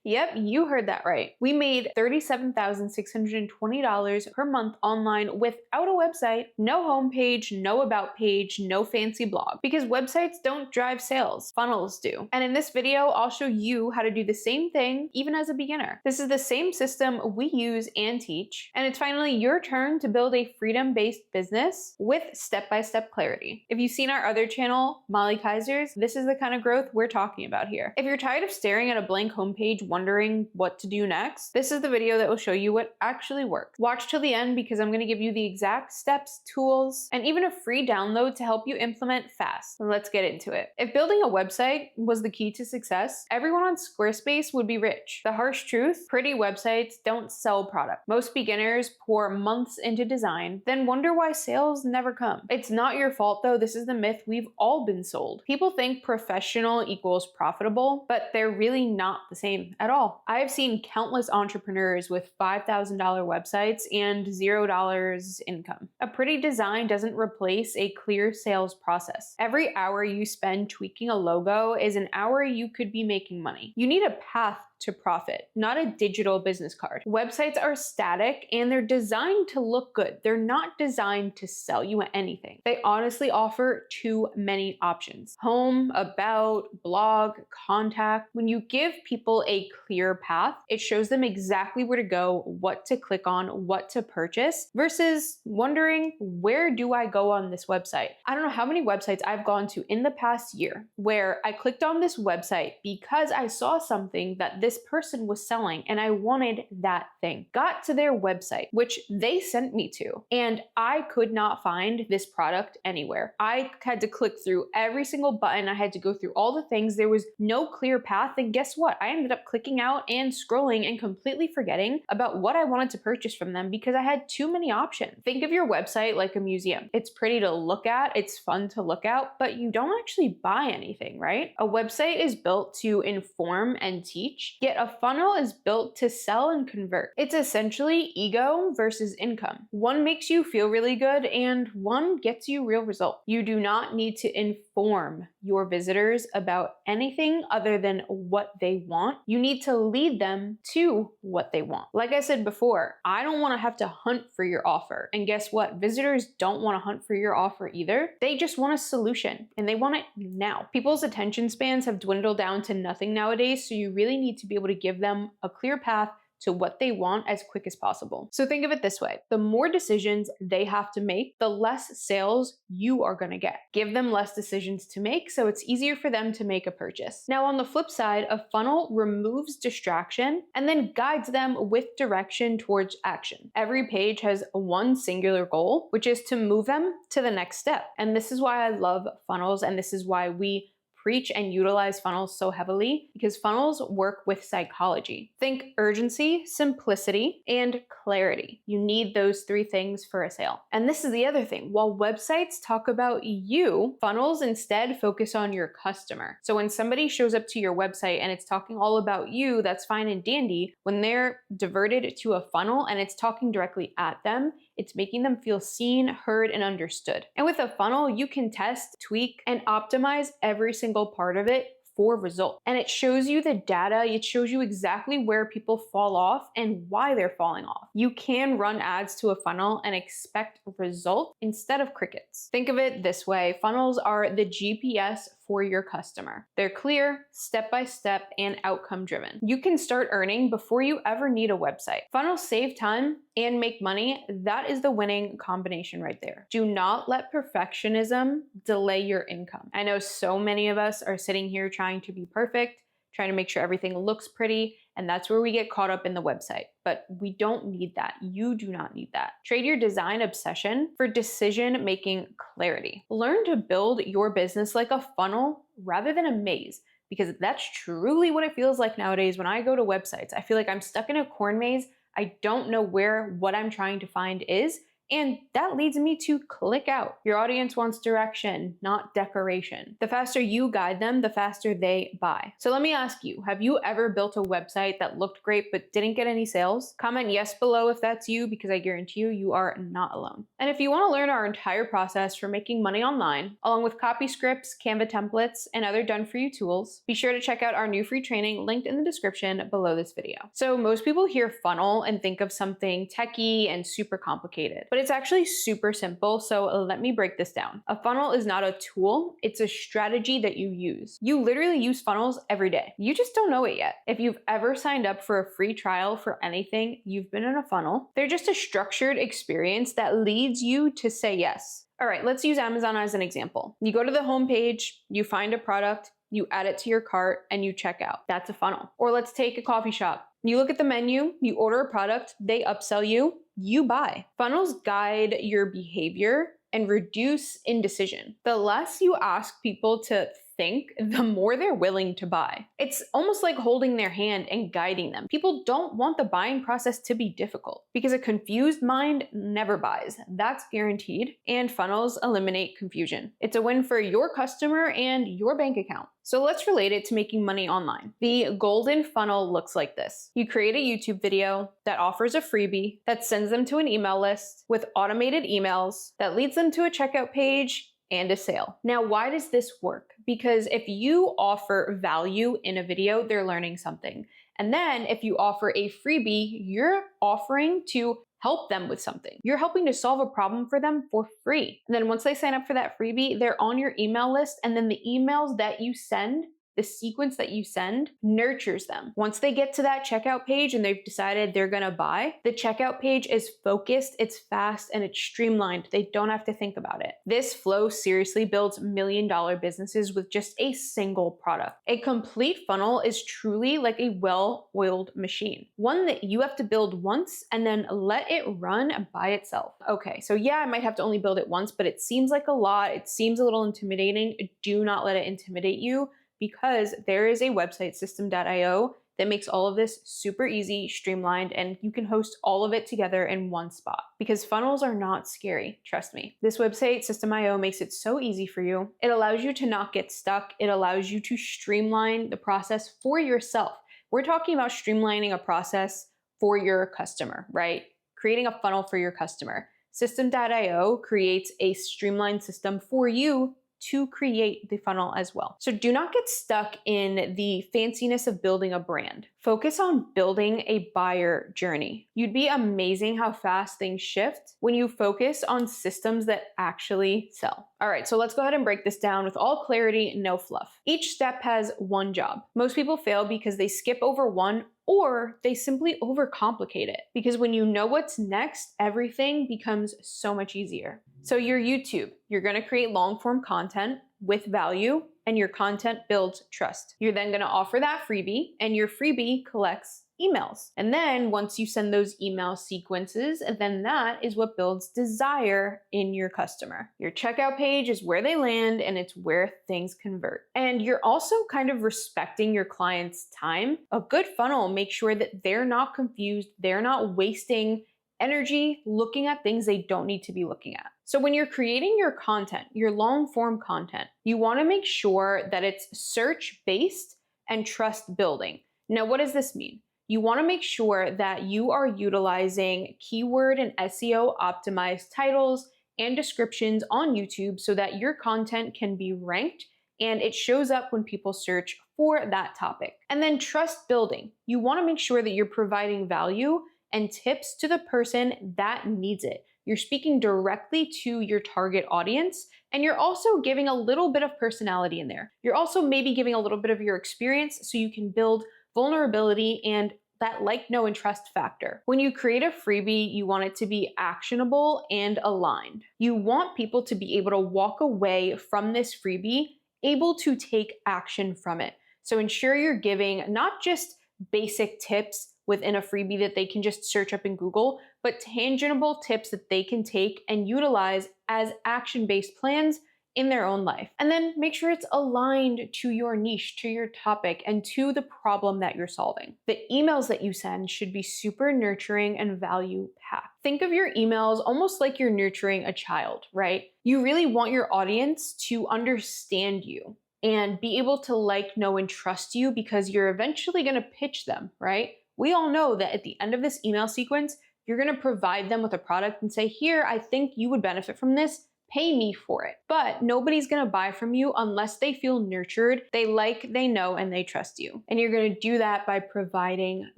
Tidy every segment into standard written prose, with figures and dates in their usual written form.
Yep, you heard that right. We made $37,620 per month online without a website, no homepage, no about page, no fancy blog. Because websites don't drive sales, funnels do. And in this video, I'll show you how to do the same thing even as a beginner. This is the same system we use and teach, and it's finally your turn to build a freedom-based business with step-by-step clarity. If you've seen our other channel, Molly Kaiser's, this is the kind of growth we're talking about here. If you're tired of staring at a blank homepage wondering what to do next, this is the video that will show you what actually works. Watch till the end because I'm going to give you the exact steps, tools, and even a free download to help you implement fast. Let's get into it. If building a website was the key to success, everyone on Squarespace would be rich. The harsh truth, pretty websites don't sell product. Most beginners pour months into design, then wonder why sales never come. It's not your fault though, this is the myth we've all been sold. People think professional equals profitable, but they're really not the same at all. I have seen countless entrepreneurs with $5,000 websites and $0 income. A pretty design doesn't replace a clear sales process. Every hour you spend tweaking a logo is an hour you could be making money. You need a path to profit, not a digital business card. Websites are static and they're designed to look good. They're not designed to sell you anything. They honestly offer too many options. Home, about, blog, contact. When you give people a clear path, it shows them exactly where to go, what to click on, what to purchase, versus wondering, where do I go on this website? I don't know how many websites I've gone to in the past year where I clicked on this website because I saw something that this person was selling and I wanted that thing. Got to their website, which they sent me to, and I could not find this product anywhere. I had to click through every single button. I had to go through all the things. There was no clear path, and guess what? I ended up clicking out and scrolling and completely forgetting about what I wanted to purchase from them because I had too many options. Think of your website like a museum. It's pretty to look at, it's fun to look at, but you don't actually buy anything, right? A website is built to inform and teach, yet a funnel is built to sell and convert. It's essentially ego versus income. One makes you feel really good and one gets you real results. You do not need to inform your visitors about anything other than what they want. You need to lead them to what they want. Like I said before, I don't want to have to hunt for your offer. And guess what? Visitors don't want to hunt for your offer either. They just want a solution and they want it now. People's attention spans have dwindled down to nothing nowadays, so you really need to be able to give them a clear path to what they want as quick as possible. So think of it this way. The more decisions they have to make, the less sales you are going to get. Give them less decisions to make so it's easier for them to make a purchase. Now on the flip side, a funnel removes distraction and then guides them with direction towards action. Every page has one singular goal, which is to move them to the next step. And this is why I love funnels, and this is why we preach and utilize funnels so heavily, because funnels work with psychology. Think urgency, simplicity, and clarity. You need those three things for a sale. And this is the other thing. While websites talk about you, funnels instead focus on your customer. So when somebody shows up to your website and it's talking all about you, that's fine and dandy. When they're diverted to a funnel and it's talking directly at them, it's making them feel seen, heard, and understood. And with a funnel, you can test, tweak, and optimize every single part of it for results. And it shows you the data, it shows you exactly where people fall off and why they're falling off. You can run ads to a funnel and expect results instead of crickets. Think of it this way, funnels are the GPS for your customer. They're clear, step-by-step, and outcome-driven. You can start earning before you ever need a website. Funnels save time and make money. That is the winning combination right there. Do not let perfectionism delay your income. I know so many of us are sitting here trying to be perfect, trying to make sure everything looks pretty, and that's where we get caught up in the website. But we don't need that. You do not need that. Trade your design obsession for decision-making clarity. Learn to build your business like a funnel rather than a maze, because that's truly what it feels like nowadays when I go to websites. I feel like I'm stuck in a corn maze. I don't know where what I'm trying to find is, And that leads me to click out. Your audience wants direction, not decoration. The faster you guide them, the faster they buy. So let me ask you, have you ever built a website that looked great but didn't get any sales? Comment yes below if that's you, because I guarantee you, you are not alone. And if you want to learn our entire process for making money online, along with copy scripts, Canva templates, and other done-for-you tools, be sure to check out our new free training linked in the description below this video. So most people hear funnel and think of something techy and super complicated, but it's actually super simple, so let me break this down. A funnel is not a tool, it's a strategy that you use. You literally use funnels every day. You just don't know it yet. If you've ever signed up for a free trial for anything, you've been in a funnel. They're just a structured experience that leads you to say yes. All right, let's use Amazon as an example. You go to the homepage, you find a product, you add it to your cart, and you check out. That's a funnel. Or let's take a coffee shop. You look at the menu, you order a product, they upsell you, you buy. Funnels guide your behavior and reduce indecision. The less you ask people to think, the more they're willing to buy. It's almost like holding their hand and guiding them. People don't want the buying process to be difficult because a confused mind never buys. That's guaranteed. And funnels eliminate confusion. It's a win for your customer and your bank account. So let's relate it to making money online. The golden funnel looks like this. You create a YouTube video that offers a freebie that sends them to an email list with automated emails that leads them to a checkout page and a sale. Now, why does this work? Because if you offer value in a video, they're learning something. And then if you offer a freebie, you're offering to help them with something. You're helping to solve a problem for them for free. And then once they sign up for that freebie, they're on your email list, and then the emails that you send, the sequence that you send, nurtures them. Once they get to that checkout page and they've decided they're gonna buy, the checkout page is focused, it's fast, and it's streamlined. They don't have to think about it. This flow seriously builds million-dollar businesses with just a single product. A complete funnel is truly like a well-oiled machine, one that you have to build once and then let it run by itself. Okay, so yeah, I might have to only build it once, but it seems like a lot. It seems a little intimidating. Do not let it intimidate you, because there is a website, System.io, that makes all of this super easy, streamlined, and you can host all of it together in one spot. Because funnels are not scary, trust me. This website, System.io, makes it so easy for you. It allows you to not get stuck. It allows you to streamline the process for yourself. We're talking about streamlining a process for your customer, right? Creating a funnel for your customer. System.io creates a streamlined system for you to create the funnel as well. So do not get stuck in the fanciness of building a brand. Focus on building a buyer journey. You'd be amazing how fast things shift when you focus on systems that actually sell. All right, so let's go ahead and break this down with all clarity, no fluff. Each step has one job. Most people fail because they skip over one, or they simply overcomplicate it. Because when you know what's next, everything becomes so much easier. So your YouTube, you're gonna create long form content with value, and your content builds trust. You're then gonna offer that freebie, and your freebie collects emails. And then once you send those email sequences, then that is what builds desire in your customer. Your checkout page is where they land, and it's where things convert. And you're also kind of respecting your client's time. A good funnel makes sure that they're not confused, they're not wasting energy looking at things they don't need to be looking at. So when you're creating your content, your long form content, you want to make sure that it's search based and trust building. Now, what does this mean? You want to make sure that you are utilizing keyword and SEO optimized titles and descriptions on YouTube so that your content can be ranked and it shows up when people search for that topic. And then trust building. You want to make sure that you're providing value and tips to the person that needs it. You're speaking directly to your target audience, and you're also giving a little bit of personality in there. You're also maybe giving a little bit of your experience so you can build vulnerability and that like, know, and trust factor. When you create a freebie, you want it to be actionable and aligned. You want people to be able to walk away from this freebie able to take action from it. So ensure you're giving not just basic tips within a freebie that they can just search up in Google, but tangible tips that they can take and utilize as action-based plans in their own life. And then make sure it's aligned to your niche, to your topic, and to the problem that you're solving. The emails that you send should be super nurturing and value packed. Think of your emails almost like you're nurturing a child, right? You really want your audience to understand you and be able to like, know, and trust you because you're eventually going to pitch them, right? We all know that at the end of this email sequence, you're going to provide them with a product and say, here, I think you would benefit from this. Pay me for it. But nobody's going to buy from you unless they feel nurtured, they like, they know, and they trust you. And you're going to do that by providing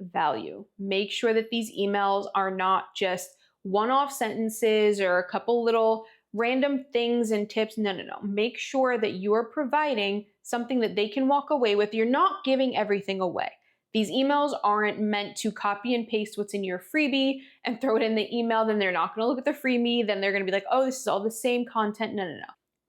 value. Make sure that these emails are not just one-off sentences or a couple little random things and tips. No. Make sure that you are providing something that they can walk away with. You're not giving everything away. These emails aren't meant to copy and paste what's in your freebie and throw it in the email. Then they're not going to look at the freebie. Then they're going to be like, oh, this is all the same content. No.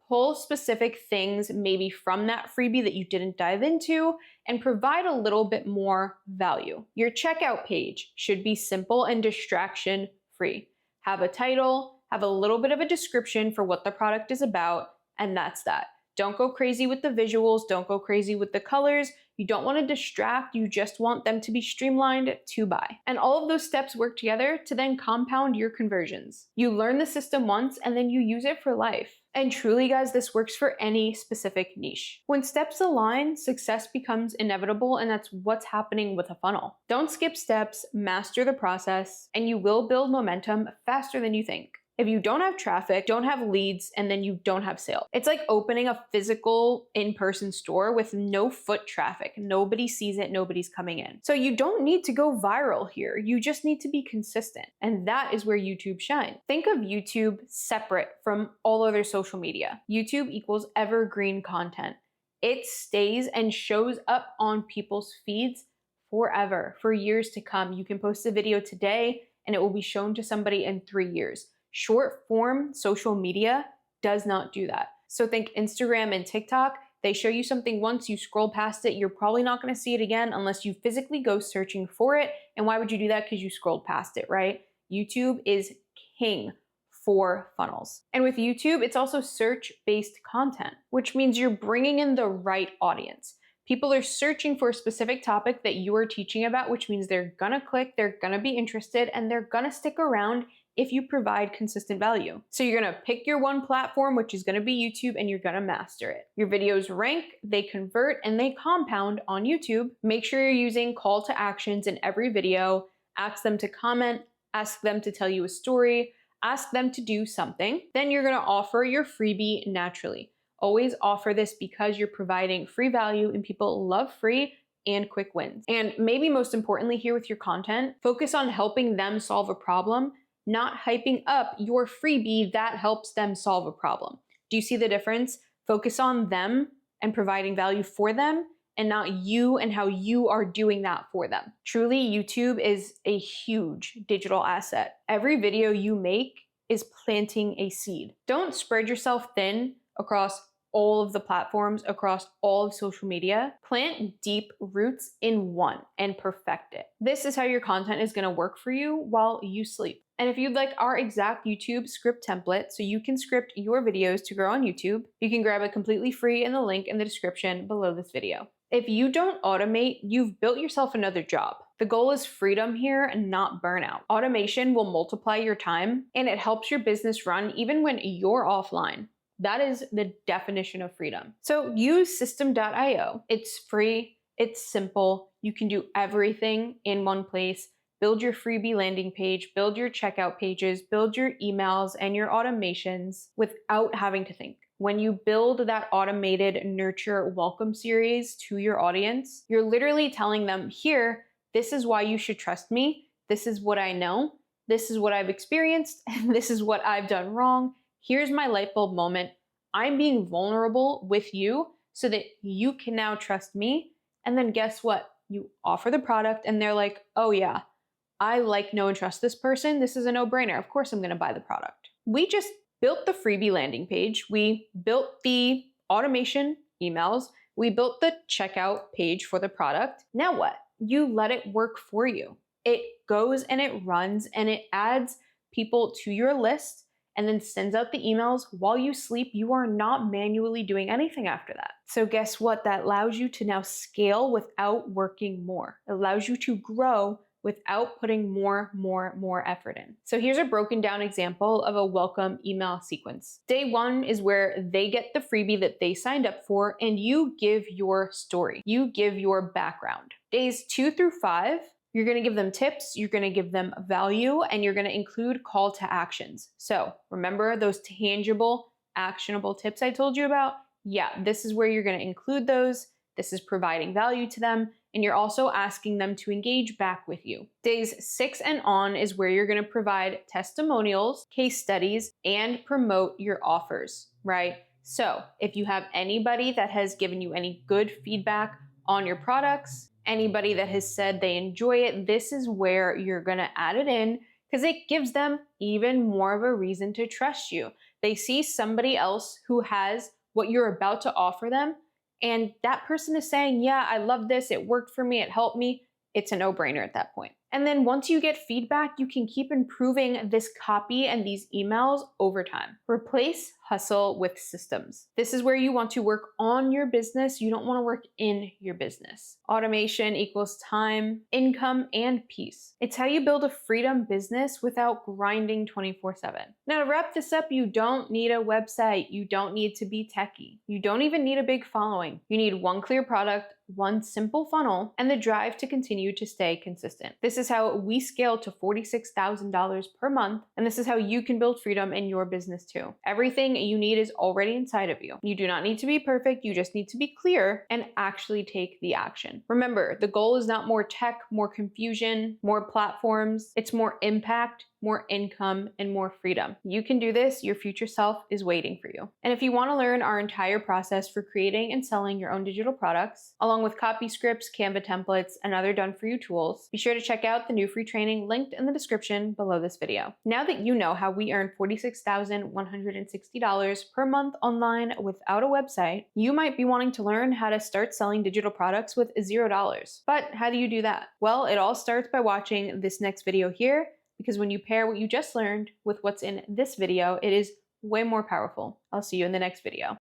Pull specific things maybe from that freebie that you didn't dive into and provide a little bit more value. Your checkout page should be simple and distraction free. Have a title, have a little bit of a description for what the product is about, and that's that. Don't go crazy with the visuals. Don't go crazy with the colors. You don't want to distract. You just want them to be streamlined to buy. And all of those steps work together to then compound your conversions. You learn the system once and then you use it for life. And truly, guys, this works for any specific niche. When steps align, success becomes inevitable, and that's what's happening with a funnel. Don't skip steps, master the process, and you will build momentum faster than you think. If you don't have traffic, don't have leads, and then you don't have sales. It's like opening a physical in-person store with no foot traffic. Nobody sees it, nobody's coming in. So you don't need to go viral here. You just need to be consistent. And that is where YouTube shines. Think of YouTube separate from all other social media. YouTube equals evergreen content. It stays and shows up on people's feeds forever, for years to come. You can post a video today and it will be shown to somebody in 3 years. Short form social media does not do that. So think Instagram and TikTok. They show you something once, you scroll past it, you're probably not going to see it again unless you physically go searching for it. And why would you do that? Because you scrolled past it, right? YouTube is king for funnels. And with YouTube, it's also search-based content, which means you're bringing in the right audience. People are searching for a specific topic that you are teaching about, which means they're gonna click, they're gonna be interested, and they're gonna stick around if you provide consistent value. So you're gonna pick your one platform, which is gonna be YouTube, and you're gonna master it. Your videos rank, they convert, and they compound on YouTube. Make sure you're using call to actions in every video. Ask them to comment, ask them to tell you a story, ask them to do something. Then you're gonna offer your freebie naturally. Always offer this because you're providing free value and people love free and quick wins. And maybe most importantly here with your content, focus on helping them solve a problem, not hyping up your freebie that helps them solve a problem. Do you see the difference? Focus on them and providing value for them and not you and how you are doing that for them. Truly, YouTube is a huge digital asset. Every video you make is planting a seed. Don't spread yourself thin across all of the platforms, across all of social media. Plant deep roots in one and perfect it. This is how your content is gonna work for you while you sleep. And if you'd like our exact YouTube script template so you can script your videos to grow on YouTube, you can grab it completely free in the link in the description below this video. If you don't automate, you've built yourself another job. The goal is freedom here and not burnout. Automation will multiply your time and it helps your business run even when you're offline. That is the definition of freedom. So use Systeme.io. It's free, it's simple. You can do everything in one place. Build your freebie landing page, build your checkout pages, build your emails and your automations without having to think. When you build that automated nurture welcome series to your audience, you're literally telling them, here, this is why you should trust me. This is what I know. This is what I've experienced. And this is what I've done wrong. Here's my light bulb moment. I'm being vulnerable with you so that you can now trust me. And then guess what? You offer the product and they're like, oh yeah, I like, know, and trust this person. This is a no-brainer. Of course I'm gonna buy the product. We just built the freebie landing page. We built the automation emails. We built the checkout page for the product. Now what? You let it work for you. It goes and it runs and it adds people to your list. and then sends out the emails while you sleep. You are not manually doing anything after that. So guess what? That allows you to now scale without working more. It allows you to grow without putting more effort in. So here's a broken down example of a welcome email sequence. Day 1 is where they get the freebie that they signed up for, and you give your story. You give your background. Days 2 through 5, you're going to give them tips, you're going to give them value, and you're going to include call to actions. So remember those tangible, actionable tips I told you about? Yeah, this is where you're going to include those. This is providing value to them, and you're also asking them to engage back with you. Days 6 and on is where you're going to provide testimonials, case studies, and promote your offers, right? So if you have anybody that has given you any good feedback on your products, anybody that has said they enjoy it, this is where you're going to add it in, because it gives them even more of a reason to trust you. They see somebody else who has what you're about to offer them, and that person is saying, yeah, I love this, it worked for me, it helped me. It's a no-brainer at that point. And then once you get feedback, you can keep improving this copy and these emails over time. Replace hustle with systems. This is where you want to work on your business. You don't want to work in your business. Automation equals time, income, and peace. It's how you build a freedom business without grinding 24/7. Now, to wrap this up, you don't need a website. You don't need to be techie. You don't even need a big following. You need one clear product, one simple funnel, and the drive to continue to stay consistent. This is how we scale to $46,000 per month, and this is how you can build freedom in your business too. Everything you need is already inside of you. You do not need to be perfect, you just need to be clear and actually take the action. Remember, the goal is not more tech, more confusion, more platforms. It's more impact, more income, and more freedom. You can do this. Your future self is waiting for you. And if you want to learn our entire process for creating and selling your own digital products, along with copy scripts, Canva templates, and other done-for-you tools, be sure to check out the new free training linked in the description below this video. Now that you know how we earn $46,160 per month online without a website, you might be wanting to learn how to start selling digital products with $0. But how do you do that? Well, it all starts by watching this next video here, because when you pair what you just learned with what's in this video, it is way more powerful. I'll see you in the next video.